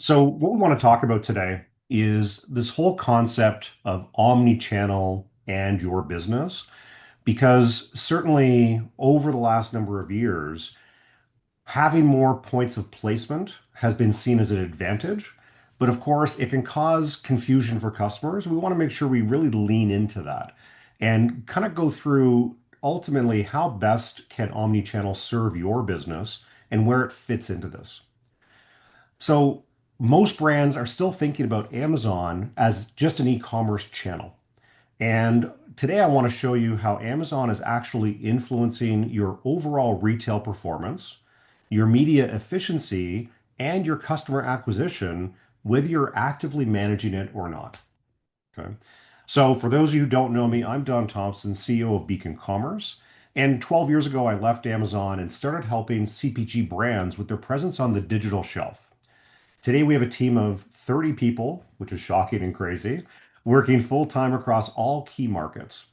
So, what we want to talk about today is this whole concept of omni-channel and your business, because certainly over the last number of years, having more points of placement has been seen as an advantage. But of course, it can cause confusion for customers. We want to make sure we really lean into that and kind of go through ultimately how best can omni-channel serve your business and where it fits into this. So most brands are still thinking about Amazon as just an e-commerce channel. And today I want to show you how Amazon is actually influencing your overall retail performance, your media efficiency, and your customer acquisition, whether you're actively managing it or not. Okay. So for those of you who don't know me, I'm Don Thompson, CEO of Beacon Commerce. And 12 years ago, I left Amazon and started helping CPG brands with their presence on the digital shelf. Today, we have a team of 30 people, which is shocking and crazy, working full time across all key markets.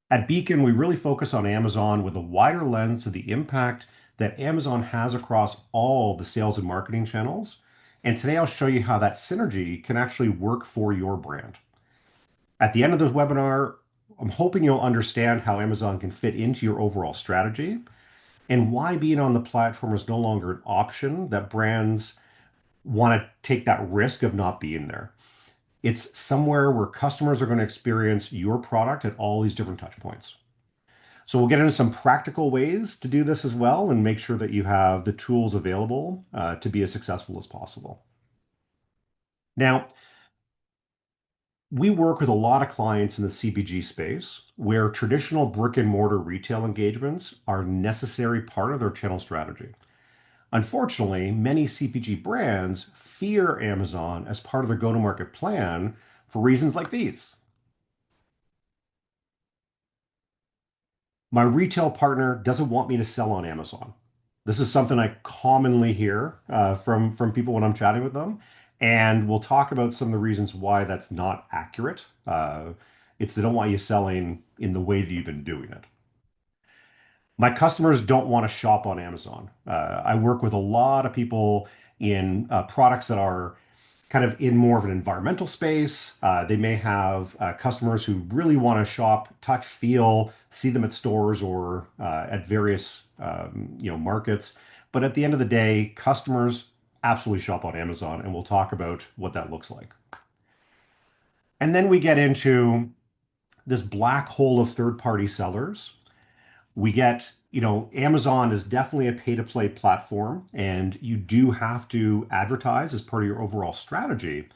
At Beacon, we really focus on Amazon with a wider lens to the impact that Amazon has across all the sales and marketing channels. And today, I'll show you how that synergy can actually work for your brand. At the end of this webinar, I'm hoping you'll understand how Amazon can fit into your overall strategy and why being on the platform is no longer an option that brands want to take that risk of not being there. It's somewhere where customers are going to experience your product at all these different touch points. So we'll get into some practical ways to do this as well and make sure that you have the tools available to be as successful as possible. Now, we work with a lot of clients in the CPG space where traditional brick and mortar retail engagements are a necessary part of their channel strategy. Unfortunately, many CPG brands fear Amazon as part of their go-to-market plan for reasons like these. My retail partner doesn't want me to sell on Amazon. This is something I commonly hear from people when I'm chatting with them, and we'll talk about some of the reasons why that's not accurate. It's they don't want you selling in the way that you've been doing it. My customers don't want to shop on Amazon. I work with a lot of people in products that are kind of in more of an environmental space. They may have customers who really want to shop, touch, feel, see them at stores or at various markets. But at the end of the day, customers absolutely shop on Amazon, and we'll talk about what that looks like. And then we get into this black hole of third-party sellers. We get, Amazon is definitely a pay-to-play platform, and you do have to advertise as part of your overall strategy.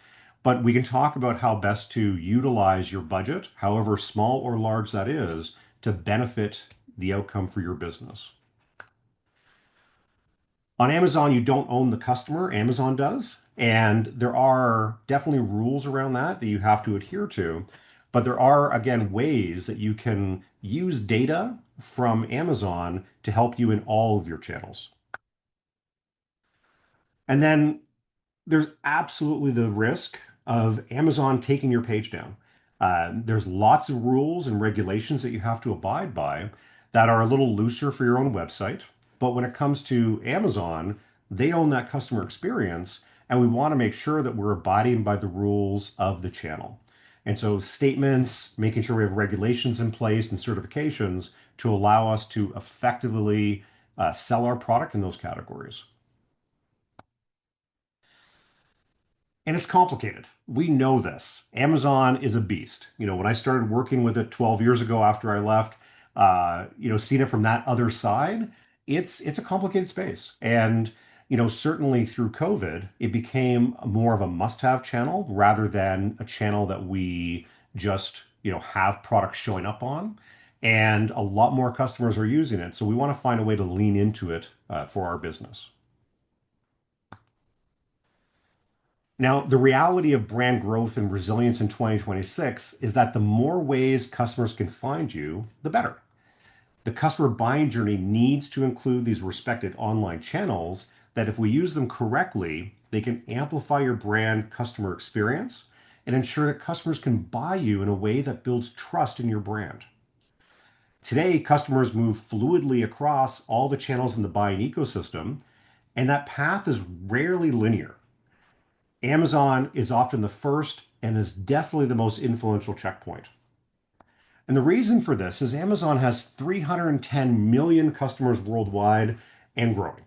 But we can talk about how best to utilize your budget, however small or large that is, to benefit the outcome for your business. On Amazon, you don't own the customer, Amazon does. And there are definitely rules around that you have to adhere to. But there are, again, ways that you can use data from Amazon to help you in all of your channels. And then there's absolutely the risk of Amazon taking your page down. There's lots of rules and regulations that you have to abide by that are a little looser for your own website. But when it comes to Amazon, they own that customer experience, and we want to make sure that we're abiding by the rules of the channel. And so statements, making sure we have regulations in place and certifications to allow us to effectively sell our product in those categories. And it's complicated. We know this. Amazon is a beast. When I started working with it 12 years ago after I left, seeing it from that other side, it's a complicated space. And, certainly through COVID, it became more of a must-have channel rather than a channel that we just, have products showing up on. And a lot more customers are using it. So we want to find a way to lean into it for our business. Now, the reality of brand growth and resilience in 2026 is that the more ways customers can find you, the better. The customer buying journey needs to include these respected online channels that, if we use them correctly, they can amplify your brand customer experience and ensure that customers can buy you in a way that builds trust in your brand. Today, customers move fluidly across all the channels in the buying ecosystem, and that path is rarely linear. Amazon is often the first and is definitely the most influential checkpoint. And the reason for this is Amazon has 310 million customers worldwide and growing.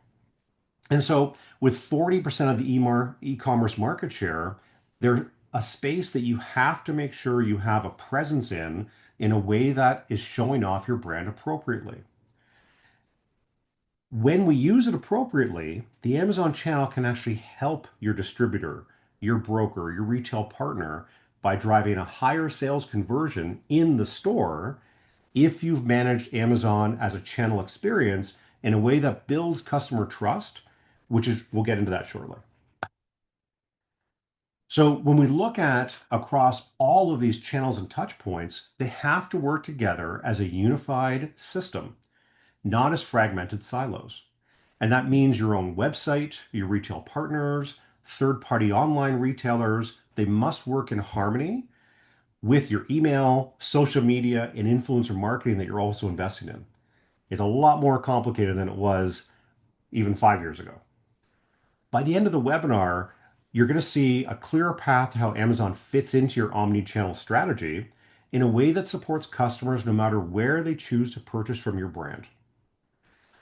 And so, with 40% of the e-commerce market share, they're a space that you have to make sure you have a presence in a way that is showing off your brand appropriately. When we use it appropriately, the Amazon channel can actually help your distributor, your broker, your retail partner by driving a higher sales conversion in the store if you've managed Amazon as a channel experience in a way that builds customer trust, which is, we'll get into that shortly. So when we look at across all of these channels and touch points, they have to work together as a unified system, not as fragmented silos. And that means your own website, your retail partners, third-party online retailers, they must work in harmony with your email, social media, and influencer marketing that you're also investing in. It's a lot more complicated than it was even 5 years ago. By the end of the webinar, you're going to see a clearer path to how Amazon fits into your omni-channel strategy in a way that supports customers no matter where they choose to purchase from your brand.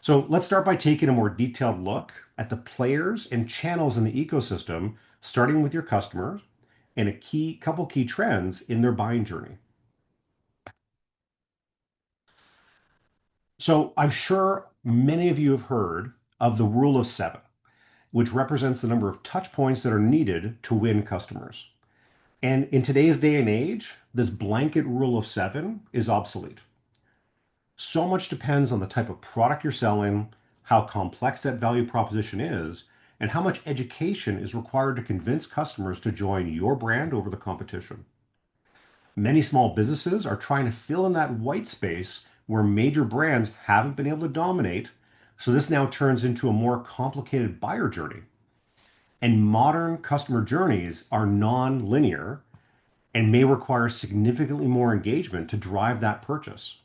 So let's start by taking a more detailed look at the players and channels in the ecosystem, starting with your customers and a couple key trends in their buying journey. So I'm sure many of you have heard of the rule of seven, which represents the number of touch points that are needed to win customers. And in today's day and age, this blanket rule of seven is obsolete. So much depends on the type of product you're selling, how complex that value proposition is, and how much education is required to convince customers to join your brand over the competition. Many small businesses are trying to fill in that white space where major brands haven't been able to dominate, so this now turns into a more complicated buyer journey. And modern customer journeys are non-linear and may require significantly more engagement to drive that purchase.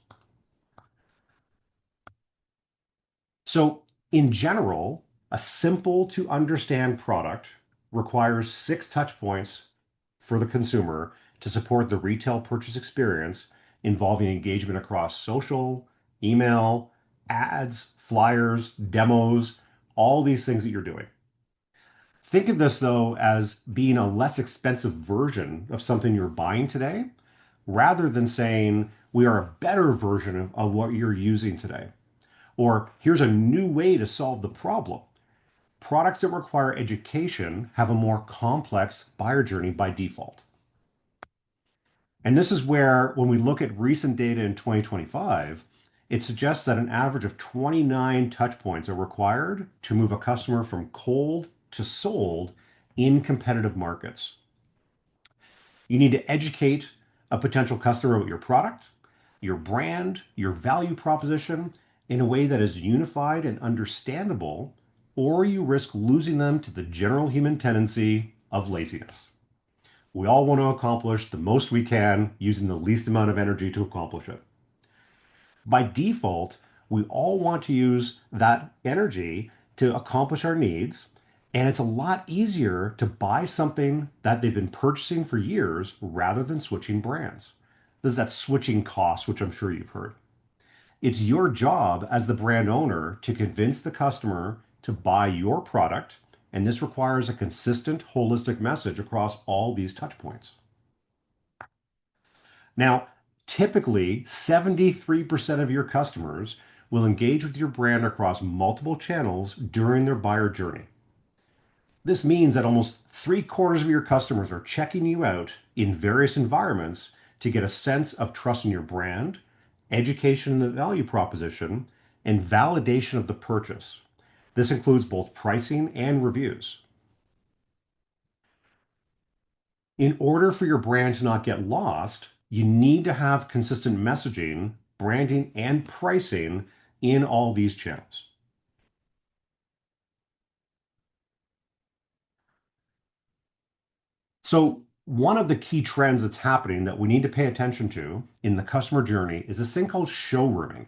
So, in general, a simple to understand product requires 6 touch points for the consumer to support the retail purchase experience involving engagement across social, email, ads, flyers, demos, all these things that you're doing. Think of this though as being a less expensive version of something you're buying today, rather than saying we are a better version of what you're using today. Or here's a new way to solve the problem. Products that require education have a more complex buyer journey by default. And this is where, when we look at recent data in 2025, it suggests that an average of 29 touch points are required to move a customer from cold to sold in competitive markets. You need to educate a potential customer about your product, your brand, your value proposition in a way that is unified and understandable, or you risk losing them to the general human tendency of laziness. We all want to accomplish the most we can using the least amount of energy to accomplish it. By default, we all want to use that energy to accomplish our needs, and it's a lot easier to buy something that they've been purchasing for years rather than switching brands. This is that switching cost, which I'm sure you've heard. It's your job as the brand owner to convince the customer to buy your product, and this requires a consistent, holistic message across all these touch points. Now, typically, 73% of your customers will engage with your brand across multiple channels during their buyer journey. This means that almost 3/4 of your customers are checking you out in various environments to get a sense of trust in your brand, education in the value proposition, and validation of the purchase. This includes both pricing and reviews. In order for your brand to not get lost, you need to have consistent messaging, branding, and pricing in all these channels. So, one of the key trends that's happening that we need to pay attention to in the customer journey is this thing called showrooming.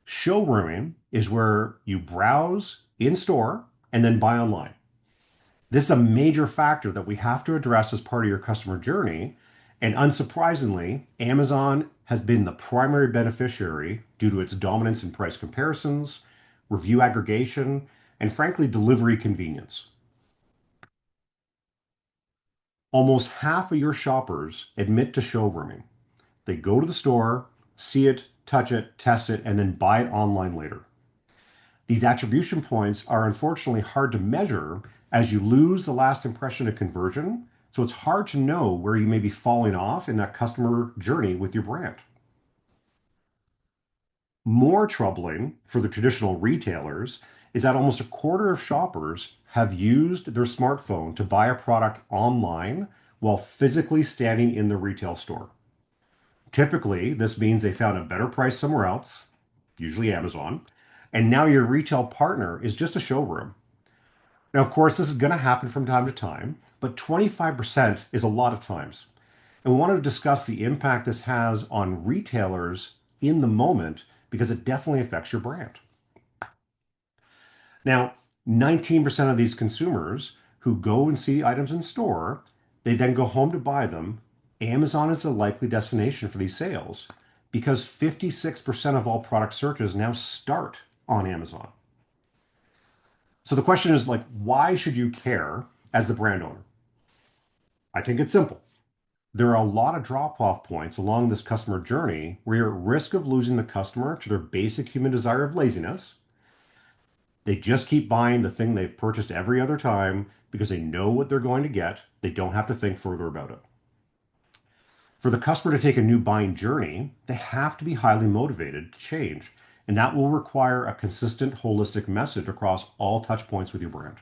Showrooming is where you browse in store and then buy online. This is a major factor that we have to address as part of your customer journey. And unsurprisingly, Amazon has been the primary beneficiary due to its dominance in price comparisons, review aggregation, and frankly, delivery convenience. Almost half of your shoppers admit to showrooming. They go to the store, see it, touch it, test it, and then buy it online later. These attribution points are unfortunately hard to measure as you lose the last impression of conversion. So it's hard to know where you may be falling off in that customer journey with your brand. More troubling for the traditional retailers is that almost a quarter of shoppers have used their smartphone to buy a product online while physically standing in the retail store. Typically, this means they found a better price somewhere else, usually Amazon, and now your retail partner is just a showroom. Now, of course, this is going to happen from time to time, but 25% is a lot of times. And we want to discuss the impact this has on retailers in the moment because it definitely affects your brand. Now, 19% of these consumers who go and see items in store, they then go home to buy them. Amazon is the likely destination for these sales because 56% of all product searches now start on Amazon. So the question is like, why should you care as the brand owner? I think it's simple. There are a lot of drop-off points along this customer journey where you're at risk of losing the customer to their basic human desire of laziness. They just keep buying the thing they've purchased every other time because they know what they're going to get. They don't have to think further about it. For the customer to take a new buying journey, they have to be highly motivated to change, and that will require a consistent, holistic message across all touch points with your brand.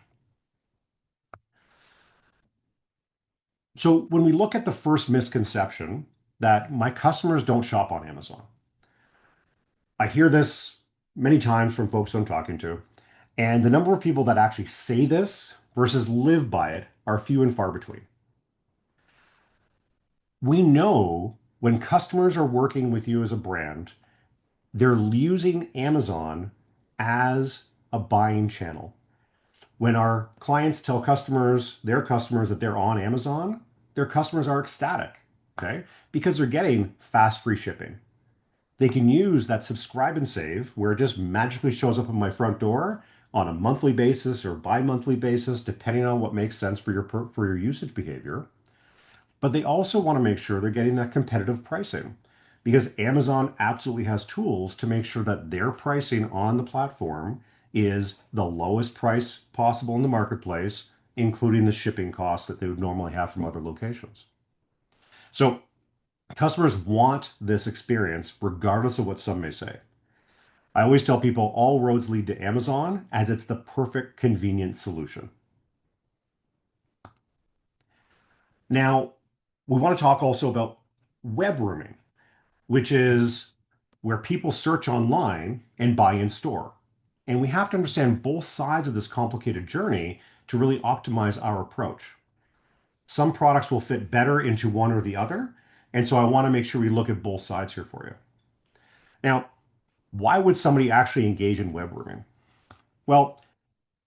So when we look at the first misconception that my customers don't shop on Amazon, I hear this many times from folks I'm talking to, and the number of people that actually say this versus live by it are few and far between. We know when customers are working with you as a brand, they're using Amazon as a buying channel. When our clients tell their customers that they're on Amazon, their customers are ecstatic, okay? Because they're getting fast free shipping. They can use that subscribe and save where it just magically shows up on my front door on a monthly basis or bi-monthly basis, depending on what makes sense for your usage behavior. But they also want to make sure they're getting that competitive pricing because Amazon absolutely has tools to make sure that their pricing on the platform is the lowest price possible in the marketplace, including the shipping costs that they would normally have from other locations. So customers want this experience regardless of what some may say. I always tell people all roads lead to Amazon as it's the perfect convenient solution. Now, we want to talk also about web rooming, which is where people search online and buy in store. And we have to understand both sides of this complicated journey to really optimize our approach. Some products will fit better into one or the other. And so I want to make sure we look at both sides here for you. Now, why would somebody actually engage in web rooming? Well,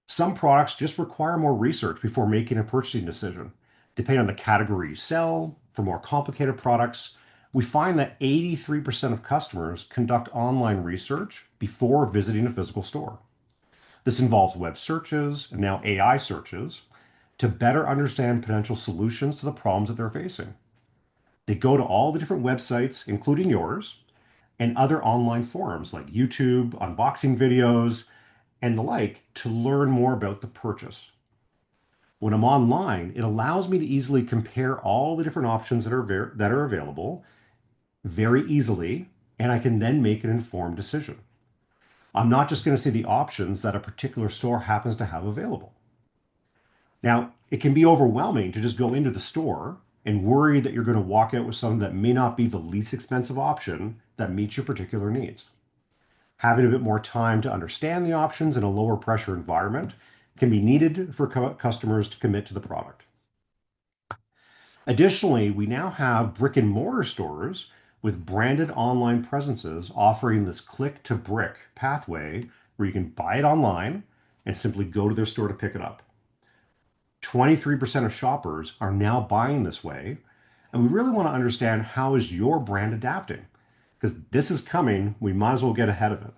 some products just require more research before making a purchasing decision. Depending on the category you sell, for more complicated products, we find that 83% of customers conduct online research before visiting a physical store. This involves web searches and now AI searches to better understand potential solutions to the problems that they're facing. They go to all the different websites, including yours, and other online forums like YouTube, unboxing videos, and the like to learn more about the purchase. When I'm online, it allows me to easily compare all the different options that are available very easily, and I can then make an informed decision. I'm not just going to see the options that a particular store happens to have available. Now, it can be overwhelming to just go into the store and worry that you're going to walk out with something that may not be the least expensive option that meets your particular needs. Having a bit more time to understand the options in a lower pressure environment can be needed for customers to commit to the product. Additionally, we now have brick and mortar stores with branded online presences offering this click to brick pathway where you can buy it online and simply go to their store to pick it up. 23% of shoppers are now buying this way. And we really want to understand, how is your brand adapting? Because this is coming, we might as well get ahead of it.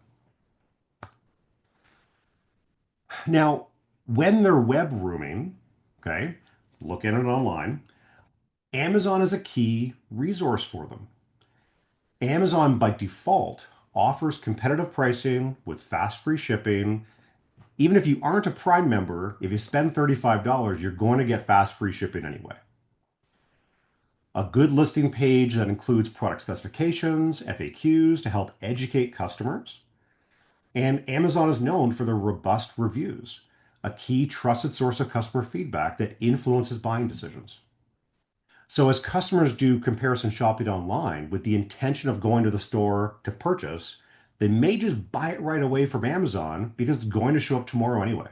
Now, when they're web rooming, okay, look at it online, Amazon is a key resource for them. Amazon by default offers competitive pricing with fast free shipping. Even if you aren't a Prime member, if you spend $35, you're going to get fast free shipping anyway. A good listing page that includes product specifications, FAQs to help educate customers. And Amazon is known for their robust reviews, a key trusted source of customer feedback that influences buying decisions. So, as customers do comparison shopping online with the intention of going to the store to purchase, they may just buy it right away from Amazon because it's going to show up tomorrow anyway.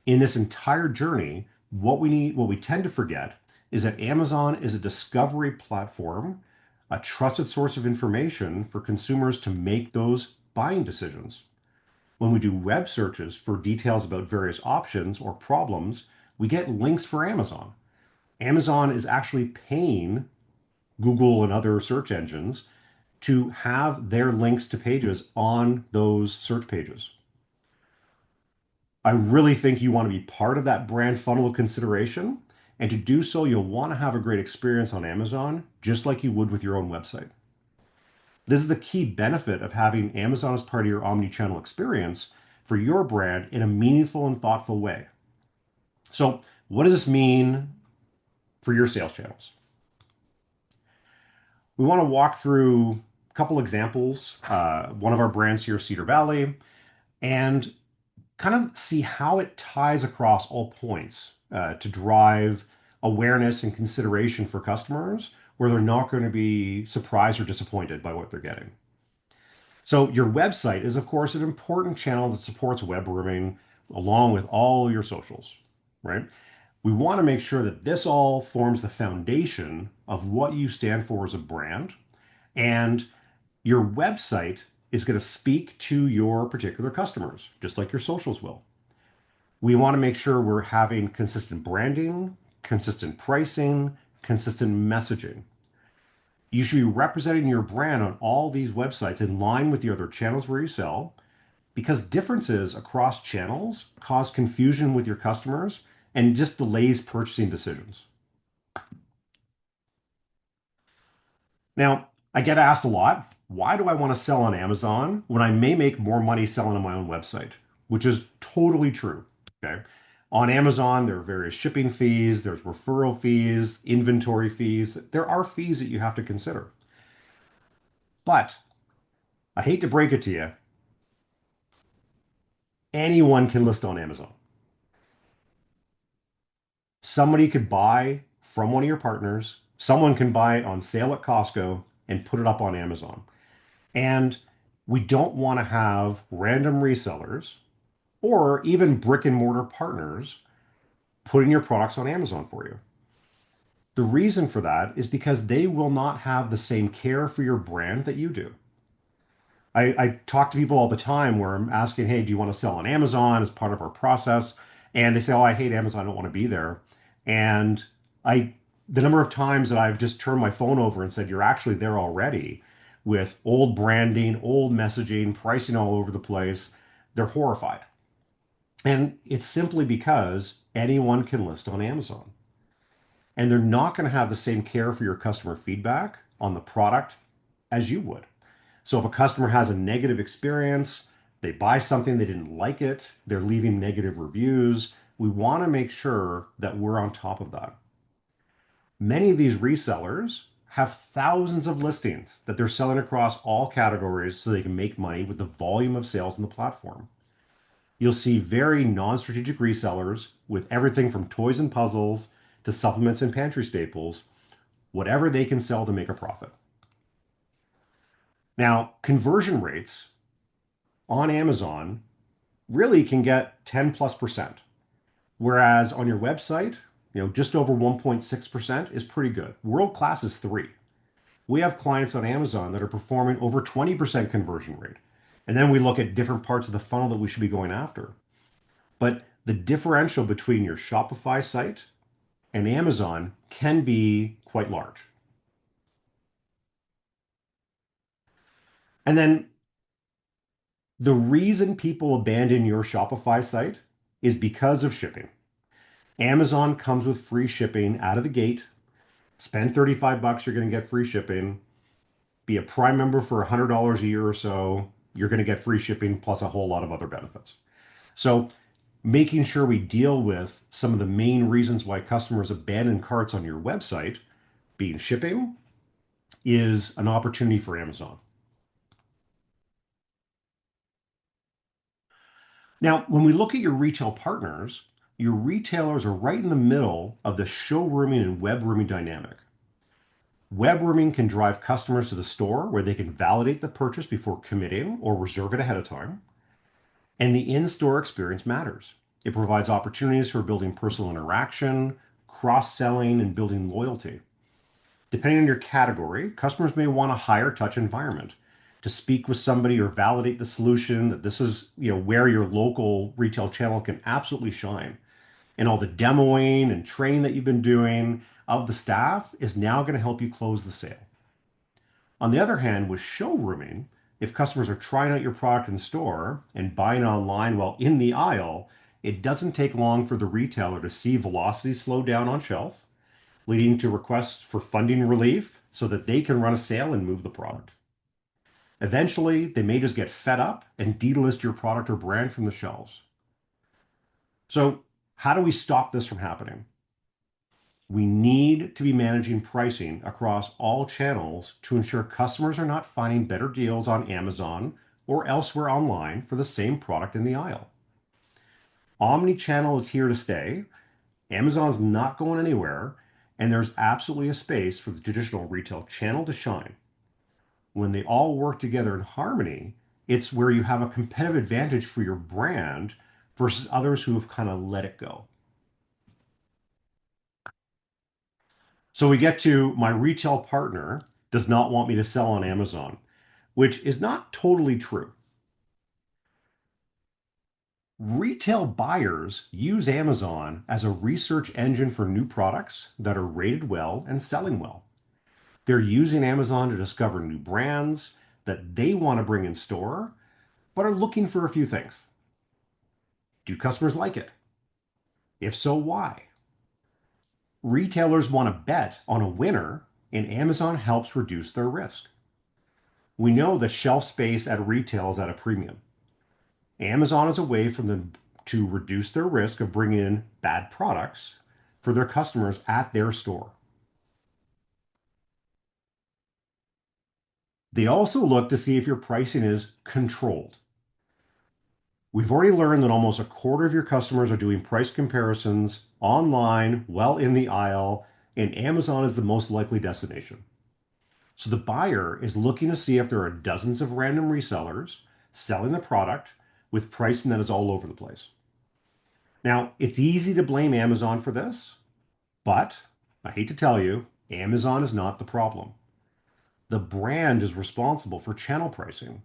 In this entire journey, what we tend to forget is that Amazon is a discovery platform, a trusted source of information for consumers to make those buying decisions. When we do web searches for details about various options or problems, we get links for Amazon. Amazon is actually paying Google and other search engines to have their links to pages on those search pages. I really think you want to be part of that brand funnel of consideration. And to do so, you'll want to have a great experience on Amazon, just like you would with your own website. This is the key benefit of having Amazon as part of your omni-channel experience for your brand in a meaningful and thoughtful way. So, what does this mean for your sales channels? We want to walk through a couple examples. One of our brands here, Cedar Valley, and kind of see how it ties across all points to drive awareness and consideration for customers where they're not going to be surprised or disappointed by what they're getting. So, your website is, of course, an important channel that supports web rooming along with all your socials, right? We want to make sure that this all forms the foundation of what you stand for as a brand. And your website is going to speak to your particular customers, just like your socials will. We want to make sure we're having consistent branding, consistent pricing, consistent messaging. You should be representing your brand on all these websites in line with the other channels where you sell, because differences across channels cause confusion with your customers and just delays purchasing decisions. Now, I get asked a lot, why do I want to sell on Amazon when I may make more money selling on my own website? Which is totally true. Okay. On Amazon, there are various shipping fees, there's referral fees, inventory fees. There are fees that you have to consider. But I hate to break it to you, anyone can list on Amazon. Somebody could buy from one of your partners, someone can buy it on sale at Costco and put it up on Amazon. And we don't want to have random resellers or even brick and mortar partners putting your products on Amazon for you. The reason for that is because they will not have the same care for your brand that you do. I talk to people all the time where I'm asking, hey, do you want to sell on Amazon as part of our process? And they say, oh, I hate Amazon. I don't want to be there. And I, the number of times that I've just turned my phone over and said, you're actually there already with old branding, old messaging, pricing all over the place, they're horrified. And it's simply because anyone can list on Amazon. And they're not going to have the same care for your customer feedback on the product as you would. So if a customer has a negative experience, they buy something, they didn't like it, they're leaving negative reviews, we want to make sure that we're on top of that. Many of these resellers have thousands of listings that they're selling across all categories so they can make money with the volume of sales on the platform. You'll see very non-strategic resellers with everything from toys and puzzles to supplements and pantry staples, whatever they can sell to make a profit. Now, conversion rates on Amazon really can get 10 plus percent, whereas on your website, just over 1.6% is pretty good. World class is 3. We have clients on Amazon that are performing over 20% conversion rate. And then we look at different parts of the funnel that we should be going after. But The differential between your Shopify site and Amazon can be quite large. And then the reason people abandon your Shopify site is because of shipping. Amazon comes with free shipping out of the gate. Spend 35 bucks, you're going to get free shipping. Be a Prime member for $100 a year or so, you're going to get free shipping plus a whole lot of other benefits. So, making sure we deal with some of the main reasons why customers abandon carts on your website, being shipping, is an opportunity for Amazon. Now, when we look at your retail partners, your retailers are right in the middle of the showrooming and web rooming dynamic. Web rooming can drive customers to the store where they can validate the purchase before committing or reserve it ahead of time. And the in-store experience matters. It provides opportunities for building personal interaction, cross-selling, and building loyalty. Depending on your category, customers may want a higher touch environment to speak with somebody or validate the solution that this is, where your local retail channel can absolutely shine. And all the demoing and training that you've been doing of the staff is now going to help you close the sale. On the other hand, with showrooming, if customers are trying out your product in store and buying online while in the aisle, it doesn't take long for the retailer to see velocity slow down on shelf, leading to requests for funding relief so that they can run a sale and move the product. Eventually, they may just get fed up and delist your product or brand from the shelves. So, how do we stop this from happening? We need to be managing pricing across all channels to ensure customers are not finding better deals on Amazon or elsewhere online for the same product in the aisle. Omnichannel is here to stay. Amazon's not going anywhere, and there's absolutely a space for the traditional retail channel to shine. When they all work together in harmony, it's where you have a competitive advantage for your brand versus others who have kind of let it go. So we get to my retail partner does not want me to sell on Amazon, which is not totally true. Retail buyers use Amazon as a research engine for new products that are rated well and selling well. They're using Amazon to discover new brands that they want to bring in store, but are looking for a few things. Do customers like it? If so, why? Retailers want to bet on a winner, and Amazon helps reduce their risk. We know that shelf space at retail is at a premium. Amazon is a way for them to reduce their risk of bringing in bad products for their customers at their store. They also look to see if your pricing is controlled. We've already learned that almost a quarter of your customers are doing price comparisons online, well in the aisle, and Amazon is the most likely destination. So the buyer is looking to see if there are dozens of random resellers selling the product with pricing that is all over the place. Now, it's easy to blame Amazon for this, but I hate to tell you, Amazon is not the problem. The brand is responsible for channel pricing.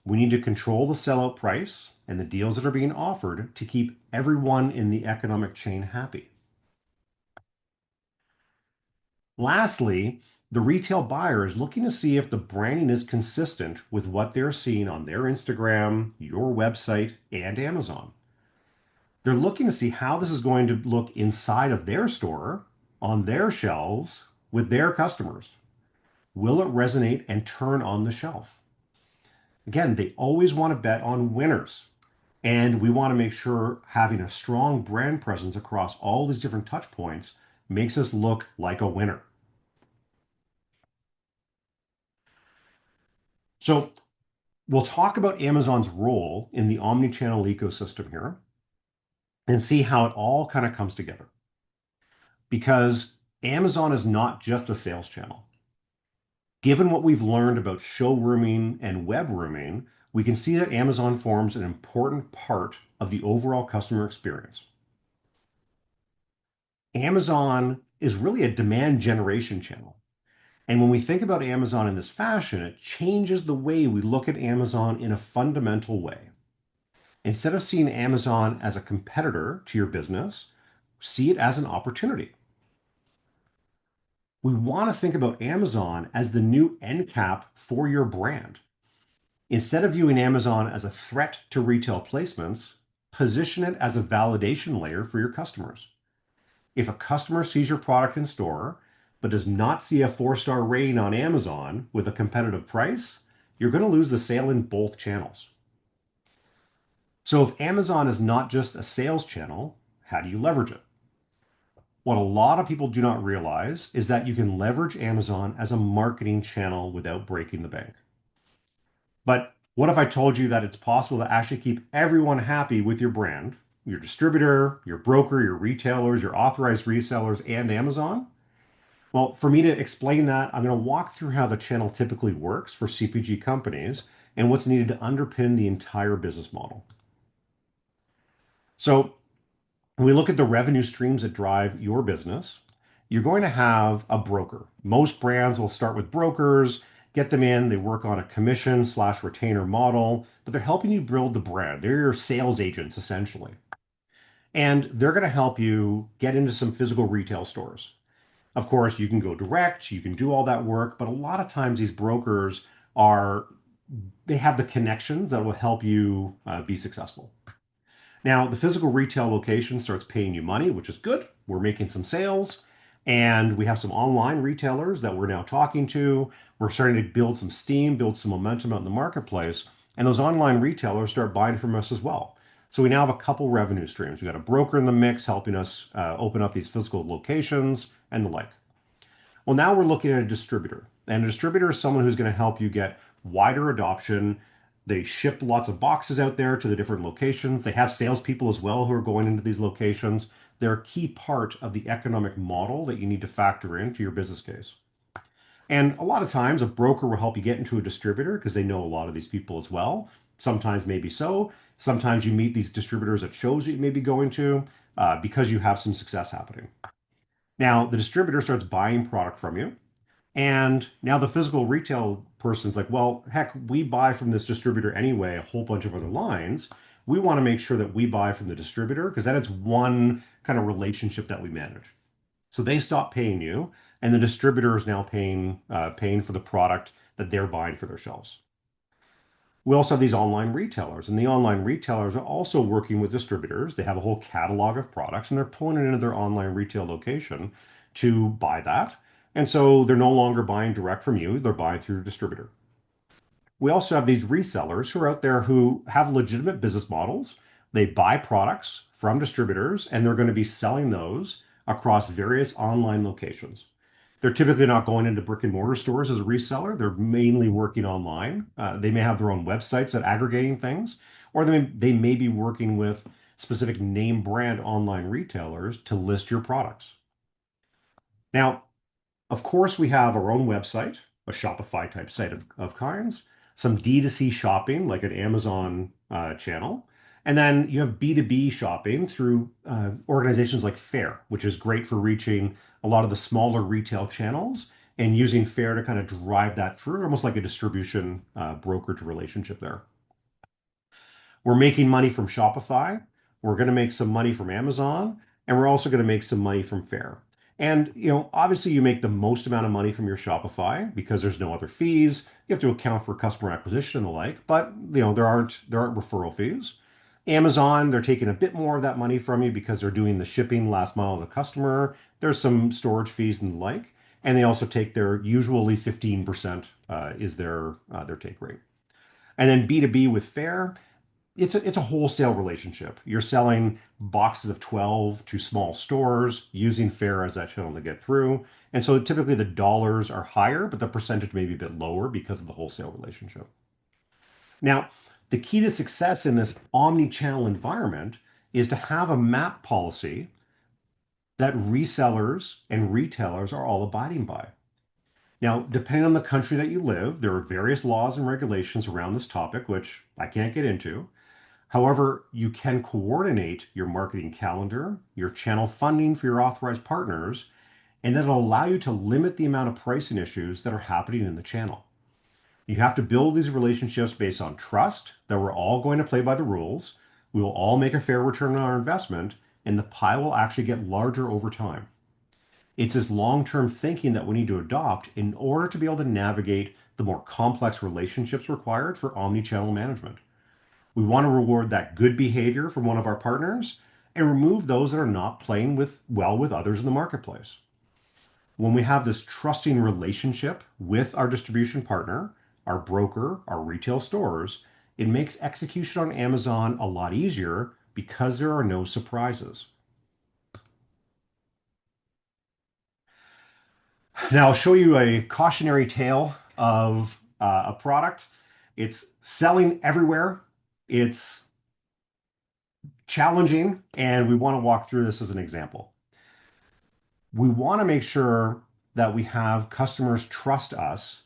We need to control the sellout price and the deals that are being offered to keep everyone in the economic chain happy. Lastly, the retail buyer is looking to see if the branding is consistent with what they're seeing on their Instagram, your website, and Amazon. They're looking to see how this is going to look inside of their store, on their shelves, with their customers. Will it resonate and turn on the shelf? Again, they always want to bet on winners. And we want to make sure having a strong brand presence across all these different touch points makes us look like a winner. So we'll talk about Amazon's role in the omnichannel ecosystem here and see how it all kind of comes together. Because Amazon is not just a sales channel. Given what we've learned about showrooming and web rooming, we can see that Amazon forms an important part of the overall customer experience. Amazon is really a demand generation channel. And when we think about Amazon in this fashion, it changes the way we look at Amazon in a fundamental way. Instead of seeing Amazon as a competitor to your business, see it as an opportunity. We want to think about Amazon as the new end cap for your brand. Instead of viewing Amazon as a threat to retail placements, position it as a validation layer for your customers. If a customer sees your product in store, but does not see a 4-star rating on Amazon with a competitive price, you're going to lose the sale in both channels. So if Amazon is not just a sales channel, how do you leverage it? What a lot of people do not realize is that you can leverage Amazon as a marketing channel without breaking the bank. But what if I told you that it's possible to actually keep everyone happy with your brand, your distributor, your broker, your retailers, your authorized resellers, and Amazon? Well, for me to explain that, I'm going to walk through how the channel typically works for CPG companies and what's needed to underpin the entire business model. So, when we look at the revenue streams that drive your business, you're going to have a broker. Most brands will start with brokers, get them in, they work on a commission slash retainer model, but they're helping you build the brand. They're your sales agents, essentially. And they're going to help you get into some physical retail stores. Of course, you can go direct, you can do all that work, but a lot of times these brokers are, they have the connections that will help you be successful. Now, the physical retail location starts paying you money, which is good. We're making some sales, and we have some online retailers that we're now talking to. We're starting to build some steam, build some momentum out in the marketplace, and those online retailers start buying from us as well. So we now have a couple revenue streams. We got a broker in the mix helping us open up these physical locations and the like. Well, now we're looking at a distributor, and a distributor is someone who's going to help you get wider adoption. They ship lots of boxes out there to the different locations. They have salespeople as well who are going into these locations. They're a key part of the economic model that you need to factor into your business case. And a lot of times, a broker will help you get into a distributor because they know a lot of these people as well. Sometimes, maybe so. Sometimes you meet these distributors at shows that you may be going to because you have some success happening. Now, the distributor starts buying product from you. And now the physical retail person's like, well, heck, we buy from this distributor anyway, a whole bunch of other lines. We want to make sure that we buy from the distributor because that is one kind of relationship that we manage. So they stop paying you, and the distributor is now paying for the product that they're buying for their shelves. We also have these online retailers, and the online retailers are also working with distributors. They have a whole catalog of products, and they're pulling it into their online retail location to buy that. And so they're no longer buying direct from you, they're buying through a distributor. We also have these resellers who are out there who have legitimate business models. They buy products from distributors, and they're going to be selling those across various online locations. They're typically not going into brick and mortar stores as a reseller. They're mainly working online. They may have their own websites that aggregating things, or they may be working with specific name brand online retailers to list your products. Now, of course, we have our own website, a Shopify type site of kinds, some D2C shopping like an Amazon channel. And then you have B2B shopping through organizations like Faire, which is great for reaching a lot of the smaller retail channels and using Faire to kind of drive that through, almost like a distribution brokerage relationship there. We're making money from Shopify. We're going to make some money from Amazon, and we're also going to make some money from Faire. And obviously, you make the most amount of money from your Shopify because there's no other fees. You have to account for customer acquisition and the like, but there aren't referral fees. Amazon, they're taking a bit more of that money from you because they're doing the shipping last mile to the customer. There's some storage fees and the like, and they also take their usually 15% is their take rate. And then B2B with Faire, it's a wholesale relationship. You're selling boxes of 12 to small stores using Faire as that channel to get through. And so typically the dollars are higher, but the percentage may be a bit lower because of the wholesale relationship. Now, the key to success in this omni-channel environment is to have a MAP policy that resellers and retailers are all abiding by. Now, depending on the country that you live, there are various laws and regulations around this topic, which I can't get into. However, you can coordinate your marketing calendar, your channel funding for your authorized partners, and that'll allow you to limit the amount of pricing issues that are happening in the channel. You have to build these relationships based on trust that we're all going to play by the rules, We will all make a fair return on our investment, and the pie will actually get larger over time. It's this long-term thinking that we need to adopt in order to be able to navigate the more complex relationships required for omni-channel management. We want to reward that good behavior from one of our partners and remove those that are not playing well with others in the marketplace. When we have this trusting relationship with our distribution partner, our broker, our retail stores, it makes execution on Amazon a lot easier because there are no surprises. Now I'll show you a cautionary tale of a product. It's selling everywhere. It's challenging, and we want to walk through this as an example. We want to make sure that we have customers trust us.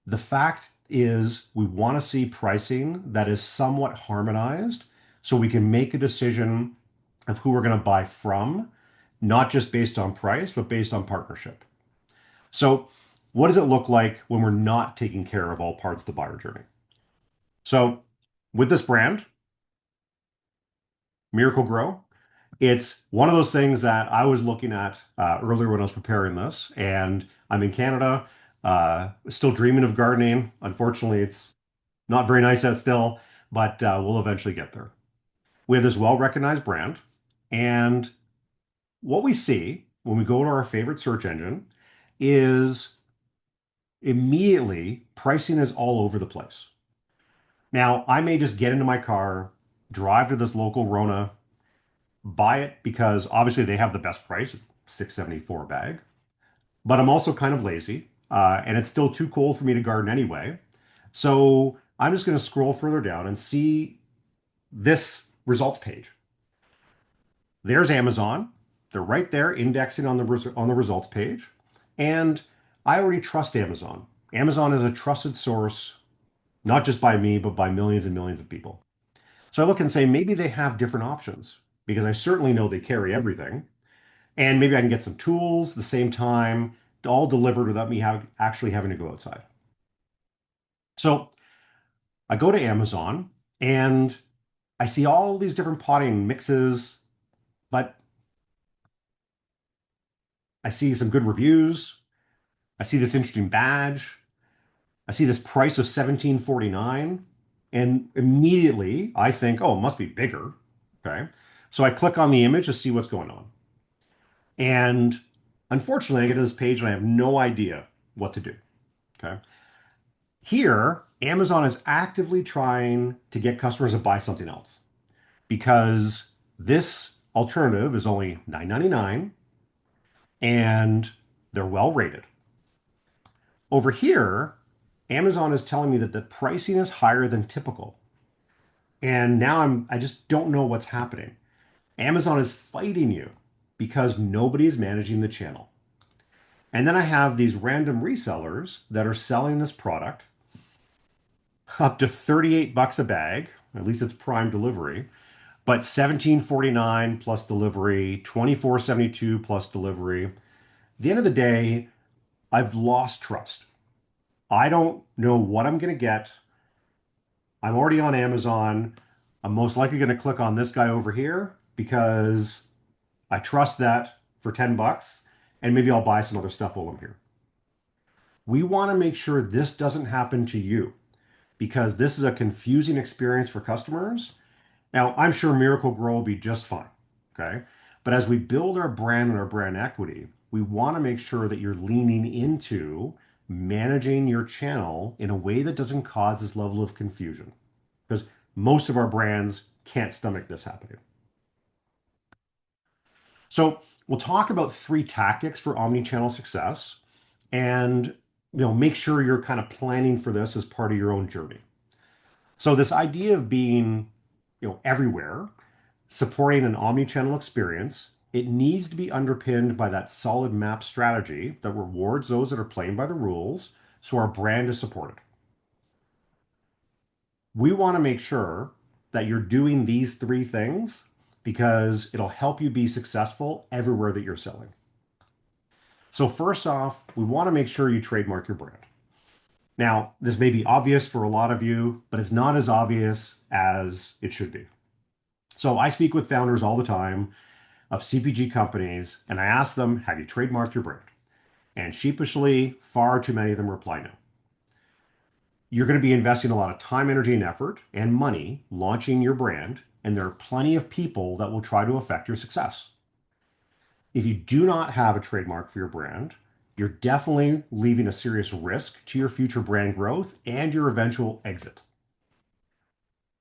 The fact is, we want to see pricing that is somewhat harmonized so we can make a decision of who we're going to buy from, not just based on price, but based on partnership. So, what does it look like when we're not taking care of all parts of the buyer journey? So, with this brand, Miracle Grow, it's one of those things that I was looking at earlier when I was preparing this, and I'm in Canada, still dreaming of gardening. Unfortunately, it's not very nice yet still, but we'll eventually get there. We have this well-recognized brand, and what we see when we go to our favorite search engine is immediately pricing is all over the place. Now, I may just get into my car, drive to this local Rona, buy it because obviously they have the best price, $6.74 a bag. But I'm also kind of lazy, and it's still too cold for me to garden anyway. So I'm just going to scroll further down and see this results page. There's Amazon. They're right there indexing on the results page. And I already trust Amazon. Amazon is a trusted source, not just by me, but by millions and millions of people. So I look and say, maybe they have different options because I certainly know they carry everything. And maybe I can get some tools at the same time, all delivered without me actually having to go outside. So I go to Amazon and I see all these different potting mixes, but I see some good reviews. I see this interesting badge. I see this price of 17.49, and immediately I think, oh, it must be bigger. Okay. So I click on the image to see what's going on. And unfortunately, I get to this page and I have no idea what to do. Okay. Here, Amazon is actively trying to get customers to buy something else because this alternative is only $9.99 and they're well rated. Over here, Amazon is telling me that the pricing is higher than typical. And now I just don't know what's happening. Amazon is fighting you because nobody's managing the channel. And then I have these random resellers that are selling this product up to 38 bucks a bag. At least it's prime delivery, but 17.49 plus delivery, 24.72 plus delivery. At the end of the day, I've lost trust. I don't know what I'm going to get. I'm already on Amazon. I'm most likely going to click on this guy over here because I trust that for 10 bucks and maybe I'll buy some other stuff while I'm here. We want to make sure this doesn't happen to you because this is a confusing experience for customers. Now, I'm sure Miracle Grow will be just fine. Okay. But as we build our brand and our brand equity, we want to make sure that you're leaning into managing your channel in a way that doesn't cause this level of confusion because most of our brands can't stomach this happening. So we'll talk about three tactics for omni-channel success and make sure you're kind of planning for this as part of your own journey. So this idea of being everywhere, supporting an omni-channel experience, it needs to be underpinned by that solid map strategy that rewards those that are playing by the rules so our brand is supported. We want to make sure that you're doing these three things because it'll help you be successful everywhere that you're selling. So first off, we want to make sure you trademark your brand. Now, this may be obvious for a lot of you, but it's not as obvious as it should be. So I speak with founders all the time of CPG companies, and I ask them, have you trademarked your brand? And sheepishly, far too many of them reply no. You're going to be investing a lot of time, energy, and effort and money launching your brand, and there are plenty of people that will try to affect your success. If you do not have a trademark for your brand, you're definitely leaving a serious risk to your future brand growth and your eventual exit.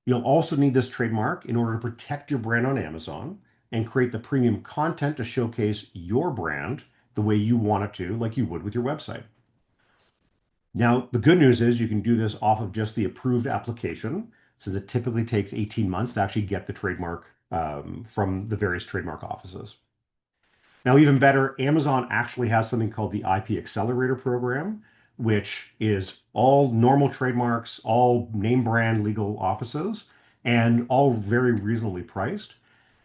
You'll also need this trademark in order to protect your brand on Amazon and create the premium content to showcase your brand the way you want it to, like you would with your website. Now, the good news is you can do this off of just the approved application, since it typically takes 18 months to actually get the trademark from the various trademark offices. Now, even better, Amazon actually has something called the IP Accelerator program, which is all normal trademarks, all name brand legal offices, and all very reasonably priced.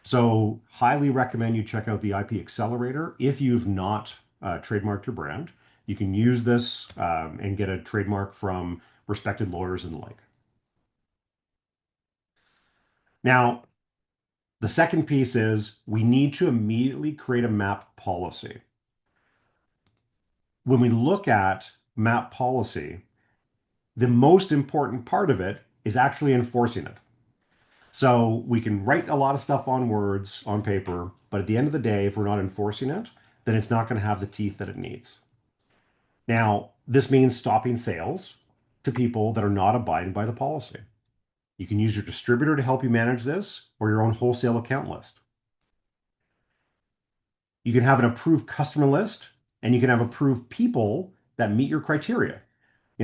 So, highly recommend you check out the IP Accelerator if you've not trademarked your brand. You can use this and get a trademark from respected lawyers and the like. Now, the second piece is we need to immediately create a MAP policy. When we look at MAP policy, the most important part of it is actually enforcing it. So we can write a lot of stuff on words, on paper, but at the end of the day, if we're not enforcing it, then it's not going to have the teeth that it needs. Now, this means stopping sales to people that are not abiding by the policy. You can use your distributor to help you manage this or your own wholesale account list. You can have an approved customer list and you can have approved people that meet your criteria.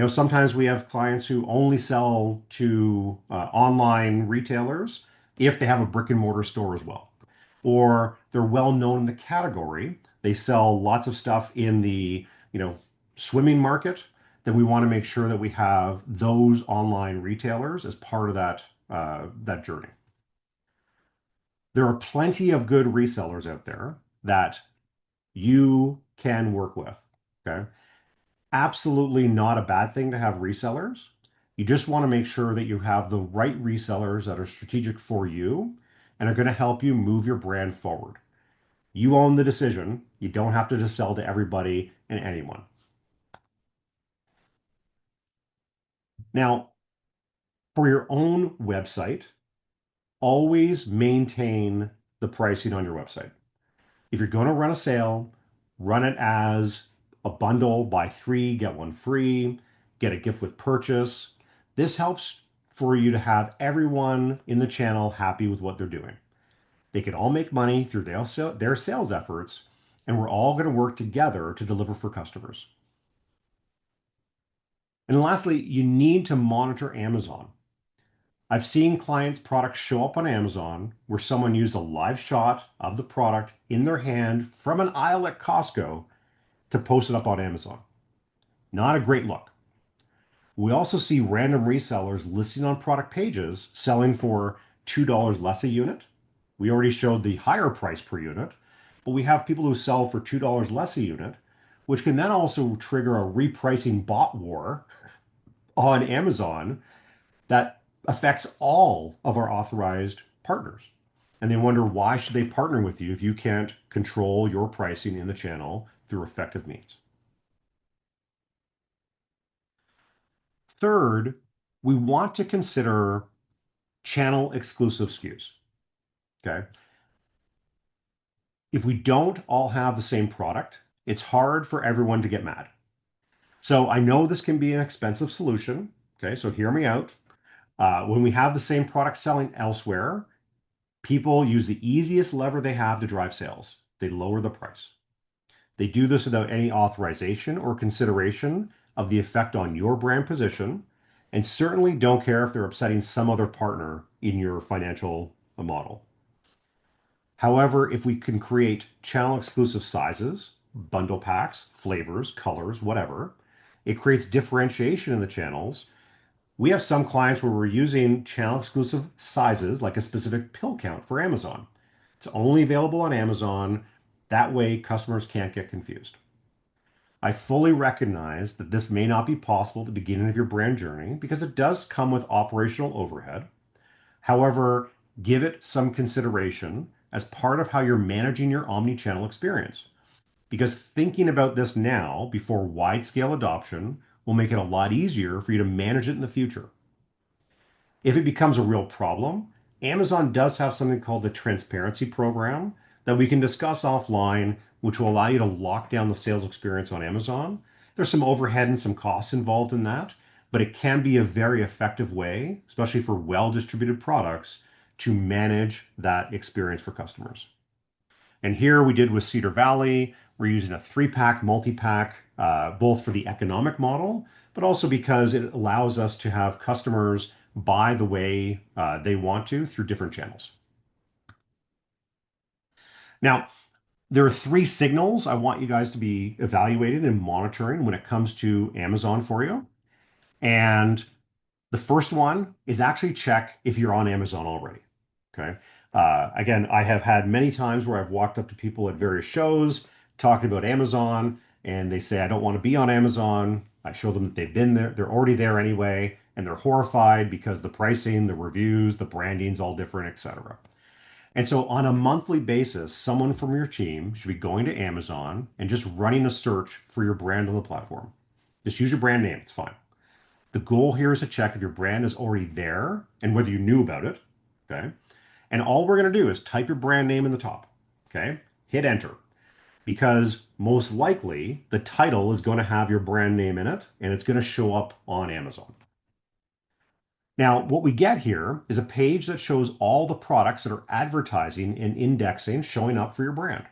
Sometimes we have clients who only sell to online retailers if they have a brick and mortar store as well. Or they're well known in the category. They sell lots of stuff in the, swimming market. Then we want to make sure that we have those online retailers as part of that journey. There are plenty of good resellers out there that you can work with. Okay. Absolutely not a bad thing to have resellers. You just want to make sure that you have the right resellers that are strategic for you and are going to help you move your brand forward. You own the decision. You don't have to just sell to everybody and anyone. Now, for your own website, always maintain the pricing on your website. If you're going to run a sale, run it as a bundle, buy three, get one free, get a gift with purchase. This helps for you to have everyone in the channel happy with what they're doing. They can all make money through their sales efforts, and we're all going to work together to deliver for customers. And lastly, you need to monitor Amazon. I've seen clients' products show up on Amazon where someone used a live shot of the product in their hand from an aisle at Costco to post it up on Amazon. Not a great look. We also see random resellers listing on product pages selling for $2 less a unit. We already showed the higher price per unit, but we have people who sell for $2 less a unit, which can then also trigger a repricing bot war on Amazon that affects all of our authorized partners. And they wonder why should they partner with you if you can't control your pricing in the channel through effective means. Third, we want to consider channel exclusive SKUs. Okay. If we don't all have the same product, it's hard for everyone to get mad. So I know this can be an expensive solution. Okay. So hear me out. When we have the same product selling elsewhere, people use the easiest lever they have to drive sales. They lower the price. They do this without any authorization or consideration of the effect on your brand position, and certainly don't care if they're upsetting some other partner in your financial model. However, if we can create channel exclusive sizes, bundle packs, flavors, colors, whatever, it creates differentiation in the channels. We have some clients where we're using channel exclusive sizes, like a specific pill count for Amazon. It's only available on Amazon. That way, customers can't get confused. I fully recognize that this may not be possible at the beginning of your brand journey because it does come with operational overhead. However, give it some consideration as part of how you're managing your omni-channel experience. Because thinking about this now before wide scale adoption will make it a lot easier for you to manage it in the future. If it becomes a real problem, Amazon does have something called the transparency program that we can discuss offline, which will allow you to lock down the sales experience on Amazon. There's some overhead and some costs involved in that, but it can be a very effective way, especially for well-distributed products, to manage that experience for customers. And here we did with Cedar Valley, we're using a three-pack, multi-pack, both for the economic model, but also because it allows us to have customers buy the way they want to through different channels. Now, there are three signals I want you guys to be evaluating and monitoring when it comes to Amazon for you. And the first one is actually check if you're on Amazon already. Okay. Again, I have had many times where I've walked up to people at various shows talking about Amazon, and they say, I don't want to be on Amazon. I show them that they've been there, they're already there anyway, and they're horrified because the pricing, the reviews, the branding's all different, etc. And so on a monthly basis, someone from your team should be going to Amazon and just running a search for your brand on the platform. Just use your brand name, it's fine. The goal here is to check if your brand is already there and whether you knew about it. Okay. And all we're going to do is type your brand name in the top. Okay. Hit enter because most likely the title is going to have your brand name in it and it's going to show up on Amazon. Now, what we get here is a page that shows all the products that are advertising and indexing showing up for your brand.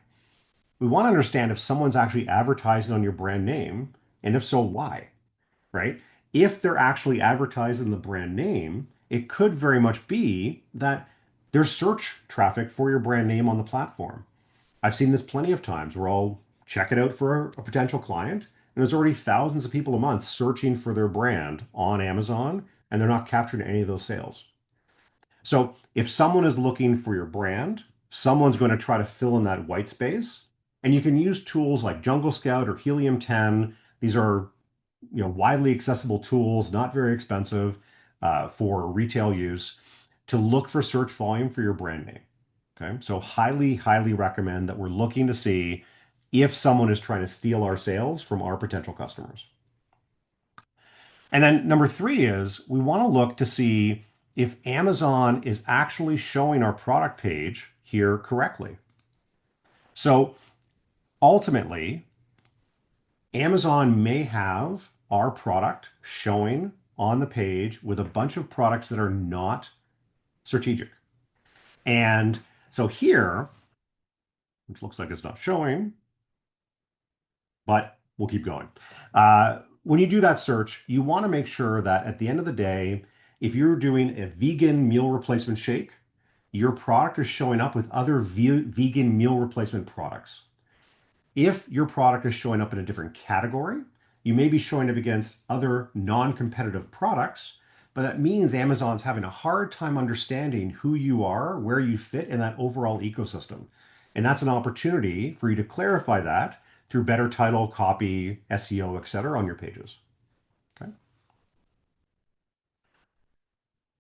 We want to understand if someone's actually advertising on your brand name, and if so, why, right? If they're actually advertising the brand name, it could very much be that there's search traffic for your brand name on the platform. I've seen this plenty of times where I'll check it out for a potential client, and there's already thousands of people a month searching for their brand on Amazon, and they're not capturing any of those sales. So if someone is looking for your brand, someone's going to try to fill in that white space. And you can use tools like Jungle Scout or Helium 10. These are widely accessible tools, not very expensive for retail use to look for search volume for your brand name. Okay, so highly, highly recommend that we're looking to see if someone is trying to steal our sales from our potential customers. And then number three is we want to look to see if Amazon is actually showing our product page here correctly. So ultimately, Amazon may have our product showing on the page with a bunch of products that are not strategic. And so here, which looks like it's not showing, but we'll keep going. When you do that search, you want to make sure that at the end of the day, if you're doing a vegan meal replacement shake, your product is showing up with other vegan meal replacement products. If your product is showing up in a different category, you may be showing up against other non-competitive products, but that means Amazon's having a hard time understanding who you are, where you fit in that overall ecosystem. And that's an opportunity for you to clarify that through better title, copy, SEO, etc. on your pages. Okay.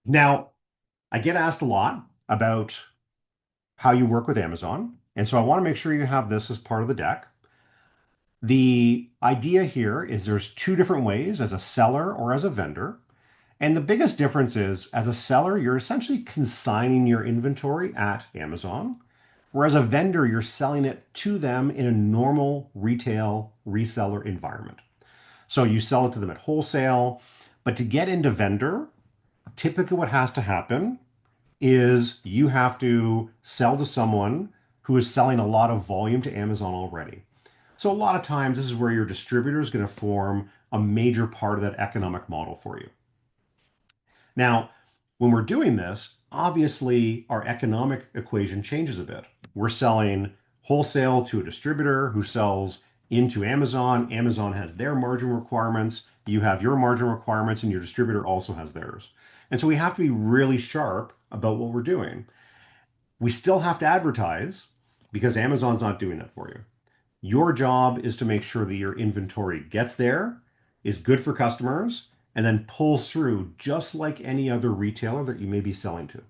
Now, I get asked a lot about how you work with Amazon. And so I want to make sure you have this as part of the deck. The idea here is there's two different ways as a seller or as a vendor. And the biggest difference is as a seller, you're essentially consigning your inventory at Amazon, whereas a vendor, you're selling it to them in a normal retail reseller environment. So you sell it to them at wholesale, but to get into vendor, typically what has to happen is you have to sell to someone who is selling a lot of volume to Amazon already. So a lot of times this is where your distributor is going to form a major part of that economic model for you. Now, when we're doing this, obviously our economic equation changes a bit. We're selling wholesale to a distributor who sells into Amazon. Amazon has their margin requirements. You have your margin requirements, and your distributor also has theirs. And so we have to be really sharp about what we're doing. We still have to advertise because Amazon's not doing that for you. Your job is to make sure that your inventory gets there, is good for customers, and then pulls through just like any other retailer that you may be selling to.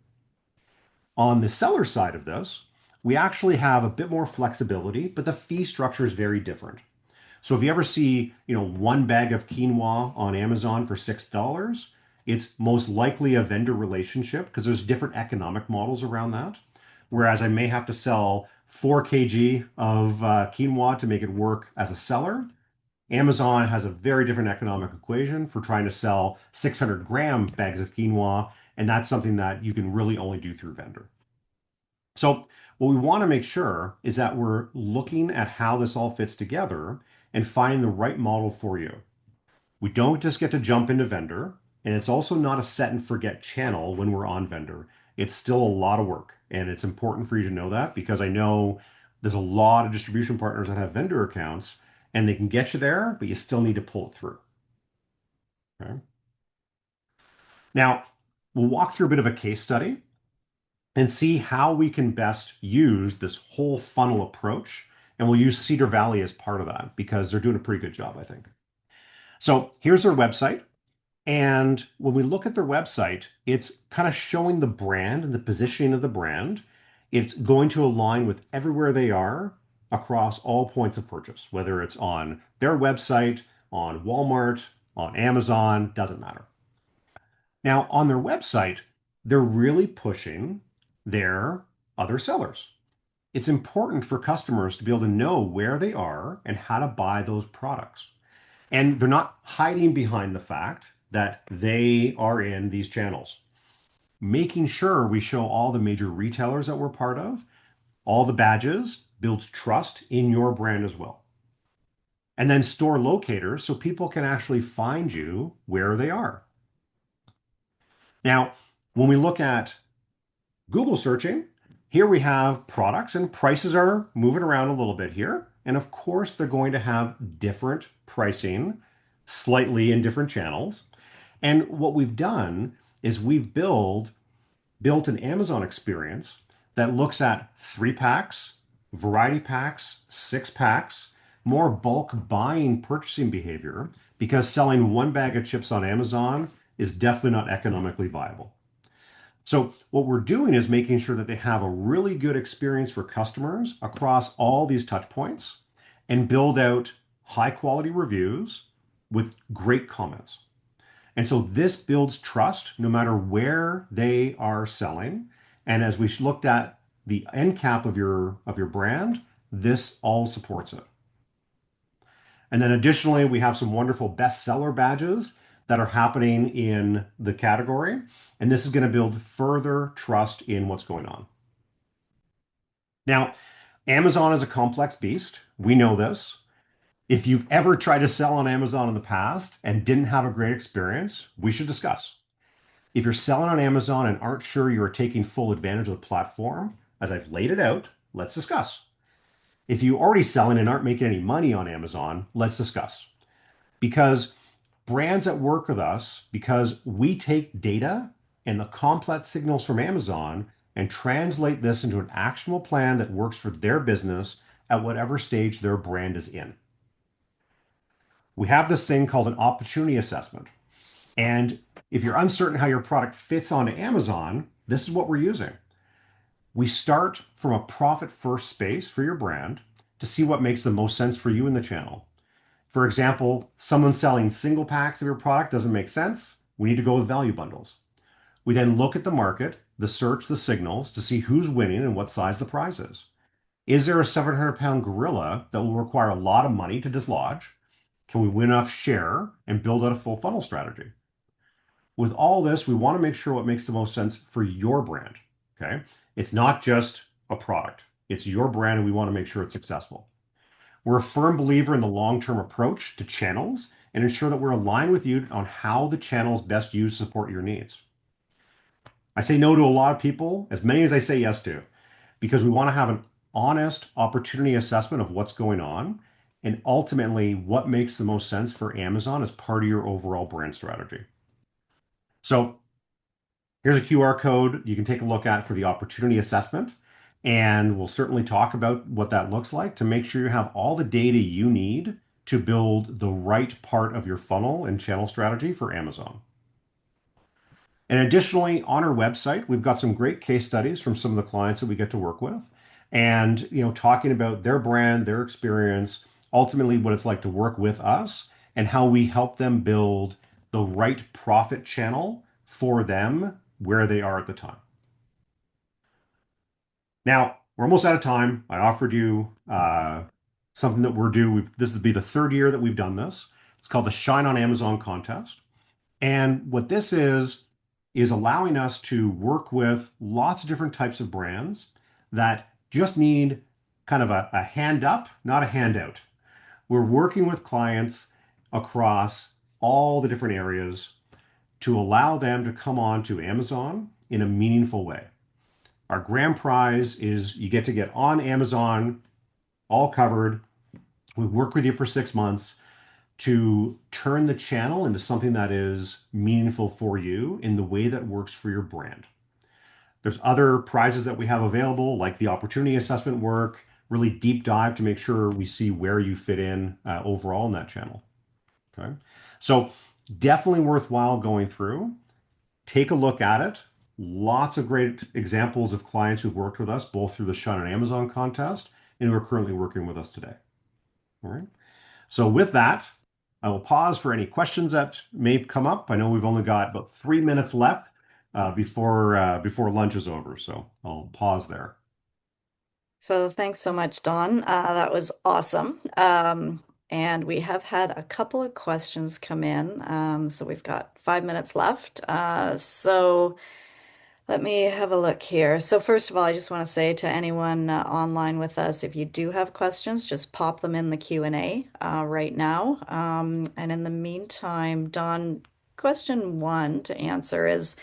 On the seller side of this, we actually have a bit more flexibility, but the fee structure is very different. So if you ever see, one bag of quinoa on Amazon for $6, it's most likely a vendor relationship because there's different economic models around that. Whereas I may have to sell 4 kg of quinoa to make it work as a seller. Amazon has a very different economic equation for trying to sell 600-gram bags of quinoa, and that's something that you can really only do through vendor. So what we want to make sure is that we're looking at how this all fits together and find the right model for you. We don't just get to jump into vendor, and it's also not a set and forget channel when we're on vendor. It's still a lot of work, and it's important for you to know that because I know there's a lot of distribution partners that have vendor accounts, and they can get you there, but you still need to pull it through. Okay? Now, we'll walk through a bit of a case study and see how we can best use this whole funnel approach. And we'll use Cedar Valley as part of that because they're doing a pretty good job, I think. So here's their website. And when we look at their website, it's kind of showing the brand and the positioning of the brand. It's going to align with everywhere they are across all points of purchase, whether it's on their website, on Walmart, on Amazon, doesn't matter. Now, on their website, they're really pushing their other sellers. It's important for customers to be able to know where they are and how to buy those products. And they're not hiding behind the fact that they are in these channels. Making sure we show all the major retailers that we're part of, all the badges, builds trust in your brand as well. And then store locators so people can actually find you where they are. Now, when we look at Google searching, here we have products and prices are moving around a little bit here. And of course, they're going to have different pricing slightly in different channels. And what we've done is we've built an Amazon experience that looks at 3 packs, variety packs, 6 packs, more bulk buying purchasing behavior, because selling one bag of chips on Amazon is definitely not economically viable. So what we're doing is making sure that they have a really good experience for customers across all these touch points and build out high quality reviews with great comments. And so this builds trust no matter where they are selling. And as we looked at the end cap of your brand, this all supports it. And then additionally, we have some wonderful bestseller badges that are happening in the category. And this is going to build further trust in what's going on. Now, Amazon is a complex beast. We know this. If you've ever tried to sell on Amazon in the past and didn't have a great experience, we should discuss. If you're selling on Amazon and aren't sure you are taking full advantage of the platform, as I've laid it out, let's discuss. If you're already selling and aren't making any money on Amazon, let's discuss. Because brands that work with us, because we take data and the complex signals from Amazon and translate this into an actionable plan that works for their business at whatever stage their brand is in. We have this thing called an opportunity assessment. And if you're uncertain how your product fits onto Amazon, this is what we're using. We start from a profit first space for your brand to see what makes the most sense for you in the channel. For example, someone selling single packs of your product doesn't make sense. We need to go with value bundles. We then look at the market, the search, the signals to see who's winning and what size the prize is. Is there a 700-pound gorilla that will require a lot of money to dislodge? Can we win enough share and build out a full funnel strategy? With all this, we want to make sure what makes the most sense for your brand. Okay. It's not just a product, it's your brand, and we want to make sure it's successful. We're a firm believer in the long-term approach to channels and ensure that we're aligned with you on how the channels best used to support your needs. I say no to a lot of people, as many as I say yes to, because we want to have an honest opportunity assessment of what's going on and ultimately what makes the most sense for Amazon as part of your overall brand strategy. So here's a QR code you can take a look at for the opportunity assessment. And we'll certainly talk about what that looks like to make sure you have all the data you need to build the right part of your funnel and channel strategy for Amazon. And additionally, on our website, we've got some great case studies from some of the clients that we get to work with, and talking about their brand, their experience, ultimately what it's like to work with us, and how we help them build the right profit channel for them where they are at the time. Now, we're almost out of time. I offered you something that we're due. This would be the third year that we've done this. It's called the Shine on Amazon contest. And what this is allowing us to work with lots of different types of brands that just need kind of a hand up, not a handout. We're working with clients across all the different areas to allow them to come on to Amazon in a meaningful way. Our grand prize is you get to get on Amazon, all covered. We work with you for 6 months to turn the channel into something that is meaningful for you in the way that works for your brand. There's other prizes that we have available, like the opportunity assessment work, really deep dive to make sure we see where you fit in overall in that channel. Okay. So definitely worthwhile going through. Take a look at it. Lots of great examples of clients who've worked with us, both through the Shine on Amazon contest and who are currently working with us today. All right. So with that, I will pause for any questions that may come up. I know we've only got about 3 minutes left before lunch is over, so I'll pause there. So thanks so much, Don. That was awesome. And we have had a couple of questions come in. So we've got 5 minutes left. So let me have a look here. So first of all, I just want to say to anyone online with us, if you do have questions, just pop them in the Q&A right now. And in the meantime, Don, question one to answer is,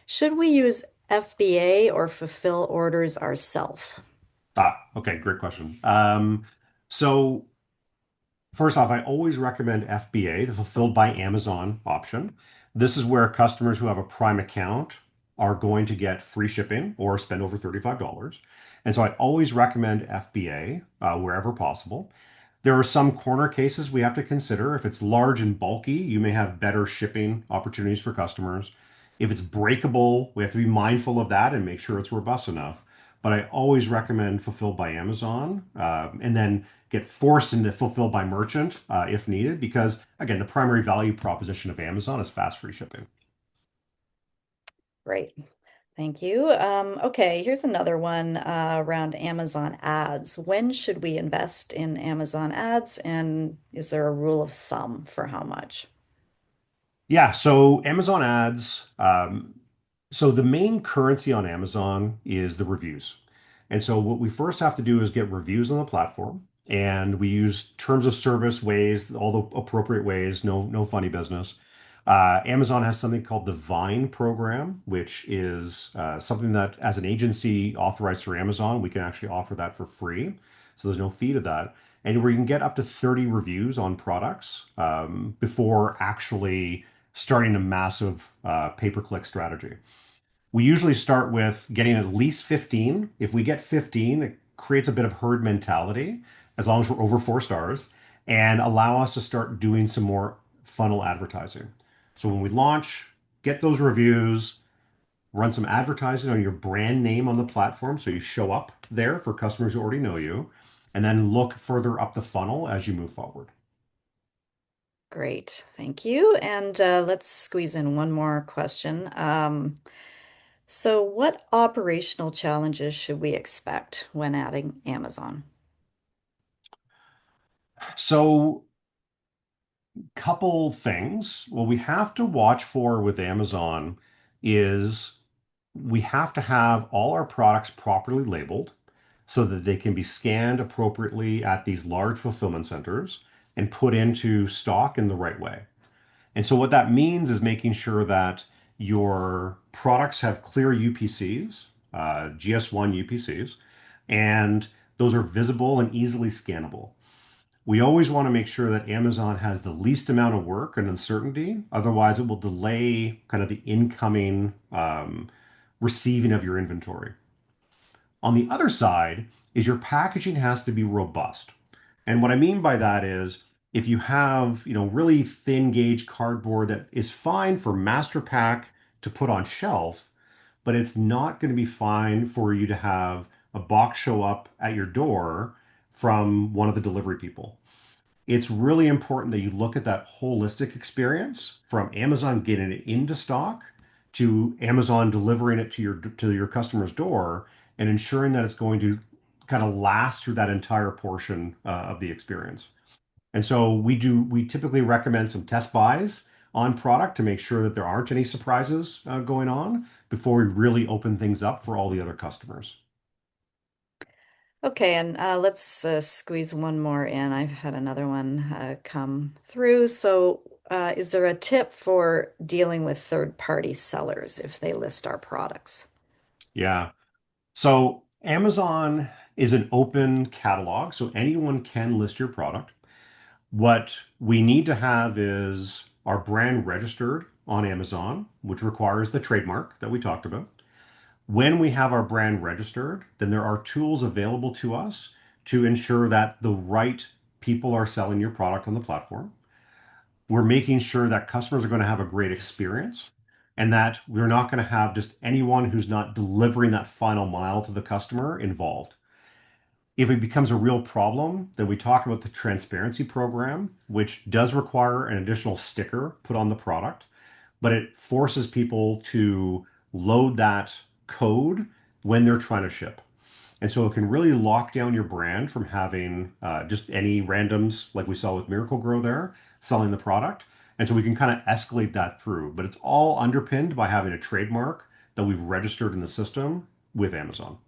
should we use FBA or fulfill orders ourselves? Okay, great question. So first off, I always recommend FBA, the Fulfilled by Amazon option. This is where customers who have a Prime account are going to get free shipping or spend over $35. And so I always recommend FBA wherever possible. There are some corner cases we have to consider. If it's large and bulky, you may have better shipping opportunities for customers. If it's breakable, we have to be mindful of that and make sure it's robust enough. But I always recommend Fulfilled by Amazon, and then get forced into Fulfilled by Merchant if needed, because again, the primary value proposition of Amazon is fast free shipping. Great. Thank you. Okay, here's another one around Amazon ads. When should we invest in Amazon ads, and is there a rule of thumb for how much? Yeah, so Amazon ads, so the main currency on Amazon is the reviews. And so what we first have to do is get reviews on the platform, and we use terms of service ways, all the appropriate ways, no funny business. Amazon has something called the Vine program, which is something that as an agency authorized through Amazon, we can actually offer that for free. So there's no fee to that. And where you can get up to 30 reviews on products before actually starting a massive pay-per-click strategy. We usually start with getting at least 15. If we get 15, it creates a bit of herd mentality, as long as we're over 4 stars, and allow us to start doing some more funnel advertising. So when we launch, get those reviews, run some advertising on your brand name on the platform so you show up there for customers who already know you, and then look further up the funnel as you move forward. Great, thank you. And let's squeeze in one more question. So what operational challenges should we expect when adding Amazon? So couple things. What we have to watch for with Amazon is we have to have all our products properly labeled so that they can be scanned appropriately at these large fulfillment centers and put into stock in the right way. And so what that means is making sure that your products have clear UPCs, GS1 UPCs, and those are visible and easily scannable. We always want to make sure that Amazon has the least amount of work and uncertainty. Otherwise, it will delay kind of the incoming receiving of your inventory. On the other side is your packaging has to be robust. And what I mean by that is if you have, really thin gauge cardboard that is fine for master pack to put on shelf, but it's not going to be fine for you to have a box show up at your door from one of the delivery people. It's really important that you look at that holistic experience from Amazon getting it into stock to Amazon delivering it to your customer's door and ensuring that it's going to kind of last through that entire portion of the experience. And so we typically recommend some test buys on product to make sure that there aren't any surprises going on before we really open things up for all the other customers. Okay, and let's squeeze one more in. I've had another one come through. So, is there a tip for dealing with third-party sellers if they list our products? Yeah. So Amazon is an open catalog, so anyone can list your product. What we need to have is our brand registered on Amazon, which requires the trademark that we talked about. When we have our brand registered, then there are tools available to us to ensure that the right people are selling your product on the platform. We're making sure that customers are going to have a great experience and that we're not going to have just anyone who's not delivering that final mile to the customer involved. If it becomes a real problem, then we talk about the transparency program, which does require an additional sticker put on the product, but it forces people to load that code when they're trying to ship. And so it can really lock down your brand from having just any randoms like we saw with Miracle Grow there selling the product. And so we can kind of escalate that through, but it's all underpinned by having a trademark that we've registered in the system with Amazon.